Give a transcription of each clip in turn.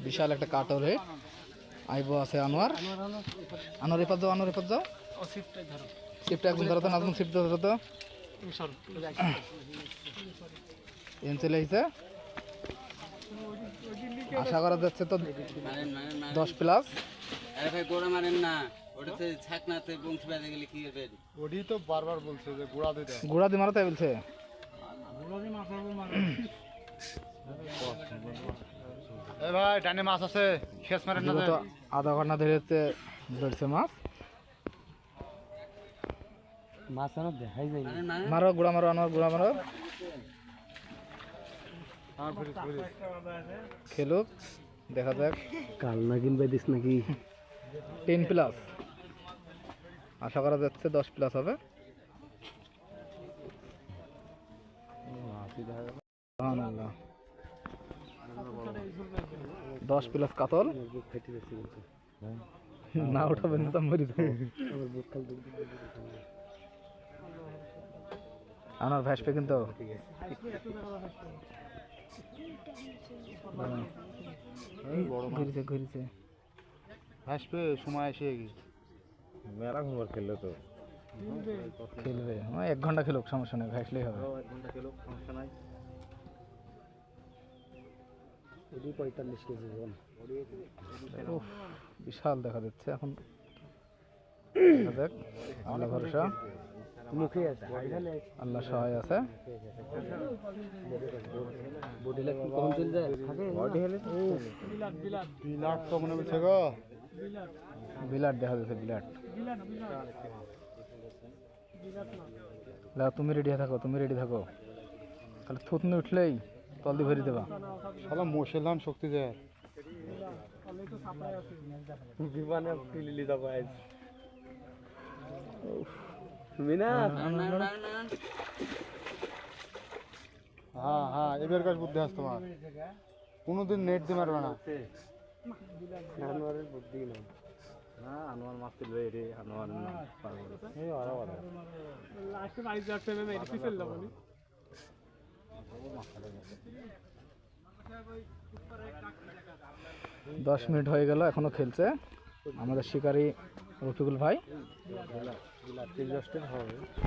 বিশাল একটা কাটরে আইবো আছে আনোয়ার। আনোয়ার এপার যাও, আনোয়ার এপার যাও। সিফট একদম ধরো তো, নাজমুল সিফট ধরো তো। এন চলে আইছে, আশা করা যাচ্ছে তো 10+। আরে ভাই গোড়া মারেন না, ওটাতে ছাকনাতে বংশী বাজে গেলে কি হবে? ওডি তো বারবার বলছে যে গোড়া দিতে। গোড়া দিয়ে মারো তাই বলছে। এ ভাই ডানে মাছ আছে, শেষ মারেন না। তো আধা ঘন্টা ধরে ধরছে মাছ। মাছ না দেখাই যায় না। মারো গোড়া মারো, আনোয়ার গোড়া মারো। খেলুক, দেখা যাক। কাল না কিনবে দিস নাকি? 10+, আশা করা যাচ্ছে 10+ হবে। সুবহানাল্লাহ, 10+ কাতল। না উঠাবেন না তো মরি যাবো। আমার ভাসবে কিন্তু। ঘুরিছে ঘুরিছে, আসবে সময় এসে গেছে। মেলা ঘুমার খেললো তো খেলবে 1 ঘন্টা খেলুক, সমস্যা নেই, ভাসলেই হবে। 1 ঘন্টা খেলো, সমস্যা নাই। এটি 45 কেজি জন। উফ, বিশাল দেখা যাচ্ছে এখন। দেখা যাক, আল্লাহ ভরসা, মুখে আছে, আল্লাহ সহায় আছে। বডি লাগ কখন চল যায় থাকে বডি হলে তো বিলাট তো মনে হচ্ছে গো, বিলাট দেখা যাচ্ছে, বিলাট। তুমি রেডি থাকো, তুমি রেডি থাকো, খালি থুতনি উঠলেই তল দিয়ে ভরি দেবা। শালা মোশেলান শক্তি দেয়। বিমানে তুলিলি দাও গাইস। মিনা হ্যাঁ হ্যাঁ, এবার কাজ বুদ্ধি আছে তোমার, কোনোদিন নেট দিয়ে মারবে না। আনোয়ারের বুদ্ধি না। না আনোয়ার মাছ তুলবে রে, আনোয়ার না পারবে। এই আরে আরে লাস্টে বাইক যাচ্ছে না, এর পিছল লাবনি। 10 মিনিট হয়ে গেল, এখনো খেলছে আমাদের শিকারী রফিকুল ভাই।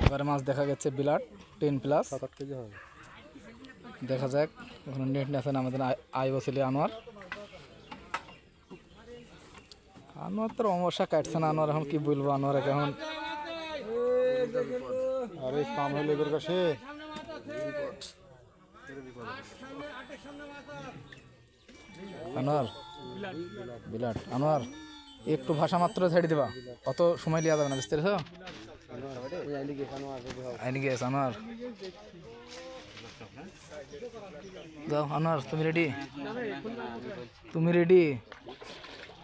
এবারে মাছ দেখা গেছে বিলাট 10+। 7-8 কেজি হবে। দেখা যাক, এখন নেট নেছেন আমাদের আইব ছেলে আনোয়ার। আনোয়ার তো অমসা কাটছে না, আনোয়ার এখন কি বলবো, আনোয়ার এখন আরে কাম হয়ে লেবের কাছে। আনোয়ার বিলাট, আনোয়ার একটু ভাষা মাত্র ছেড়ে দেবা, অত সময় লিয়া যাবে না, বুঝতে পেরেছো? আইনি গেছে আনোয়ার। যাও আনোয়ার, তুমি রেডি? তুমি রেডি?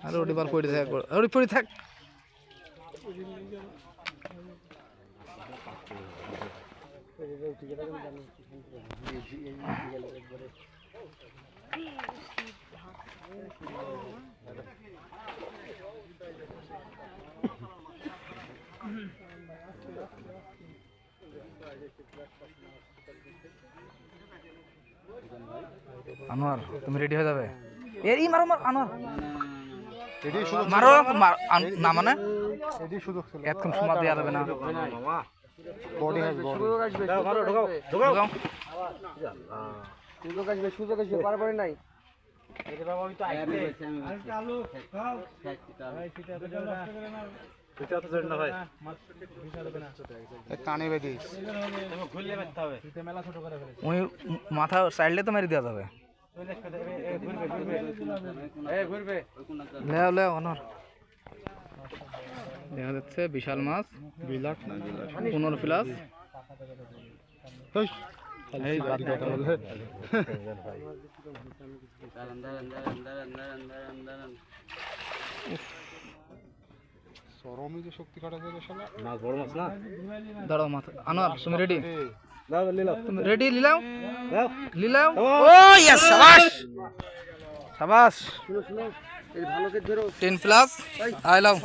আরে ওটি বার পড়ে থাক, ওটি পড়ে থাক। আনোয়ার তুমি রেডি হয়ে যাবে। এরই মারো, মার আনোয়ার, মারো না, মানে এতক্ষণ সময় দেওয়া যাবে না। Body has body. ঢোকাও। সুযোগ আসবে, সুযোগ আসবে, পারবে নাই। কানে বেঁধে ওই মাথা সাইডলে তো মেরে দেওয়া যাবে। লেও লেও অনর, দেখা যাচ্ছে বিশাল মাছ, বিলাট না বিলাট 15+। এই বাদ দাও তাহলে। সরমে যে শক্তি কাটাতে রে শালা। মাছ বড় মাছ না। দাঁড়াও মাথা, আনোয়ার তুমি রেডি? দাও লিলাও, তুমি রেডি? লিলাও দাও লিলাও। ও ইয়েস, শাবাশ শাবাশ। শুনো শুনো, এই ভালোকে ধরো। 10+, আই লাভ।